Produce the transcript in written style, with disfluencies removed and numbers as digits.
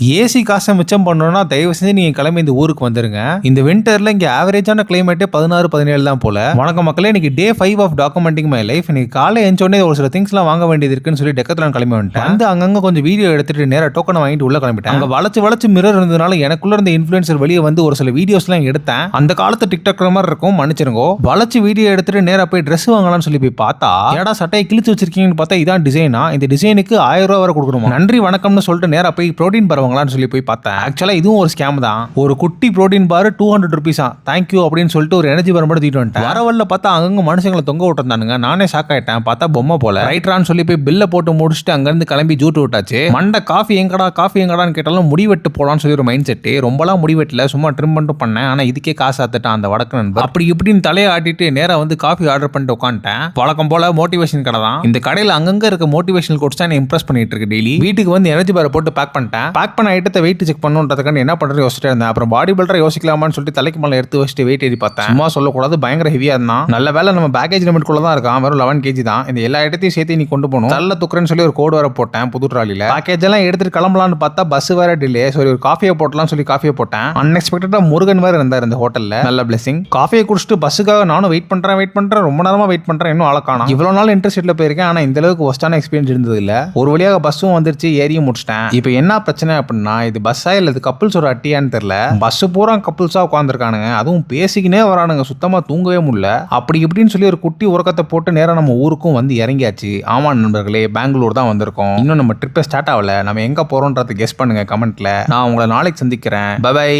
AC காசை மிச்சம் பண்ணணும்னா தயவு செஞ்சு நீங்க கிளம்பி இந்த ஊருக்கு வந்துருங்க. இந்த விண்டர்ல இங்க ஆவரேஜான கிளைமேட்டே 16-17 தான் போல. வணக்கம் மக்களே, இன்னைக்கு டே 5 ஆஃப் டாக்குமெண்டிங் மை லைஃப். இன்னைக்கு காலை எஞ்சோடனே ஒரு சில திங்ஸ்லாம் வாங்க வேண்டியது இருக்குன்னு சொல்லி டெக்கத்லான் கிளம்பி வந்துட்டேன். வந்து அங்கங்க கொஞ்சம் வீடியோ எடுத்துட்டு நேரா டோக்கனை வாங்கிட்டு உள்ள கிளம்பிட்டேன். அங்க வளைச்சு மிரர் இருந்ததுனால எனக்குள்ள இருந்த இன்ஃபுளுசர் வெளியே வந்து ஒரு சில வீடியோஸ்லாம் எடுத்தேன். அந்த காலத்து டிக்டாக் மாதிரி இருக்கும், மன்னிச்சிருங்க. வளைச்சு வீடியோ எடுத்துட்டு நேரா போய் ட்ரெஸ் வாங்கலாம்னு சொல்லி போய் பார்த்தா ஏடா சட்டையை கிழிச்சு வச்சிருக்கீங்கன்னு பார்த்தா இதான் டிசைனா. இந்த டிசைனுக்கு 1000 ரூபாய் வரை கொடுக்கணுமா. நன்றி வணக்கம்னு சொல்லிட்டு நேரா போய் புரோட்டீன் பரவாங்களான்னு சொல்லி போய் பார்த்தேன். ஆக்சுவலா இதுவும் ஒரு ஸ்கேம் தான். ஒரு குட்டி புரோட்டீன் பார் 200 ரூபீஸா. தேங்க்யூ அப்படின்னு சொல்லிட்டு ஒரு எனர்ஜி பார் மட்டும் தூக்கிட்டு வந்துட்டேன். வரவல்ல பார்த்தா அங்கங்க மனுஷங்களை தொங்க விட்டுருந்தானுங்க. நானே ஷாக் ஆயிட்டேன். பார்த்தா பொம்மை போல. ரைட்ரான்னு சொல்லி போய் பில்ல போட்டு முடிச்சுட்டு அங்கிருந்து கிளம்பி ஜூட்டு விட்டாச்சு. மண்ட காஃபி எங்கடான்னு கேட்டாலும் முடிவெட்டு போலான்னு சொல்லி ஒரு மைண்ட் செட். ரொம்பலாம் முடிவெட்டல, சும்மா ட்ரிம் பண்ணிட்டு பண்ணேன். ஆனா இதுக்கே காசு ஆத்துட்டான் அந்த வடக்கு நண்பர். அப்படி இப்படின்னு தலையை ஆட்டிட்டு நேரா வந்து காஃபி ஆர்டர் பண்ணிட்டு உட்காந்துட்டேன். வழக்கம் போல மோட்டிவேஷன் கடை தான். இந்த கடையில் அங்கங்க இருக்க மோட்டிவேஷனல் கோட்ஸ் தான் இம்ப்ரெஸ் பண்ணிட்டு இருக்கு டெய்லி. வீட்டுக்கு வந்து எனர்ஜி பார் போட்டு பேக் பண்ணிட்டேன். பேக் பண்ண ஐட்டத்தை வெயிட் செக் பண்ணுன்றதுக்கான என்ன பண்றது யோசிச்சுட்டு இருந்தேன். அப்புறம் பாடி பில்டரை யோசிக்கலாமான்னு சொல்லிட்டு தலைக்கு மேல எடுத்து வச்சுட்டு வெயிட் ஏறி பார்த்தேன். சும்மா சொல்லக்கூடாது, பயங்கர ஹெவியா இருந்தான். நல்ல வேலை நம்ம பேக்கேஜ் லிமிட் குள்ள தான் இருக்கான். வெறும் 11 kg தான். இந்த எல்லா இடத்தையும் சேர்த்து நீ கொண்டு போகணும். நல்ல துக்குறேன்னு சொல்லி ஒரு கோடு வர போட்டேன் புது ட்ராலில. பேக்கேஜ் எல்லாம் எடுத்துட்டு கிளம்பலான்னு பார்த்தா பஸ் வேற டிலே. சரி ஒரு காஃபியை போட்டலாம் சொல்லி காஃபியை போட்டேன். அன்எக்ஸ்பெக்டடா முருகன் வேற இருந்தார் இந்த ஹோட்டல்ல. நல்ல பிளெஸிங். காஃபியை குடிச்சிட்டு பஸ்ஸுக்காக நானும் வெயிட் பண்றேன். ரொம்ப நேரமா வெயிட் பண்றேன். இன்னும் ஆள காணோம். இவ்வளவு நாள் இன்டர்சிட்டில போயிருக்கேன். ஆனா இந்த அளவுக்கு ஒஸ்டான எக்ஸ்பீரியன்ஸ் இருந்தது இல்ல. ஒரு வழியாக பஸ்ஸும் வந்துருச்சு, ஏறியும் முடிச்சிட்டேன். இப்போ என்ன பிரச்சனை அப்படின்னா, இது பஸ்ஸா இல்ல இது கப்புள்ஸ் ஒரு அட்டியான்னு தெரியல. பஸ் பூரா கப்புள்ஸா உட்காந்துருக்கானுங்க. அதுவும் பேசிக்கினே வரானுங்க. சுத்தமா தூங்கவே முடியல. அப்படி இப்படின்னு சொல்லி ஒரு குட்டி உறக்கத்தை போட்டு நேரம் நம்ம ஊருக்கும் வந்து இறங்கியாச்சு. ஆமா நண்பர்களே, பெங்களூர் தான் வந்திருக்கோம். இன்னும் நம்ம ட்ரிப்பே ஸ்டார்ட் ஆகல. நம்ம எங்க போறோம்ன்றது கெஸ் பண்ணுங்க கமெண்ட்ல. நான் உங்களை நாளைக்கு சந்திக்கிறேன். பை.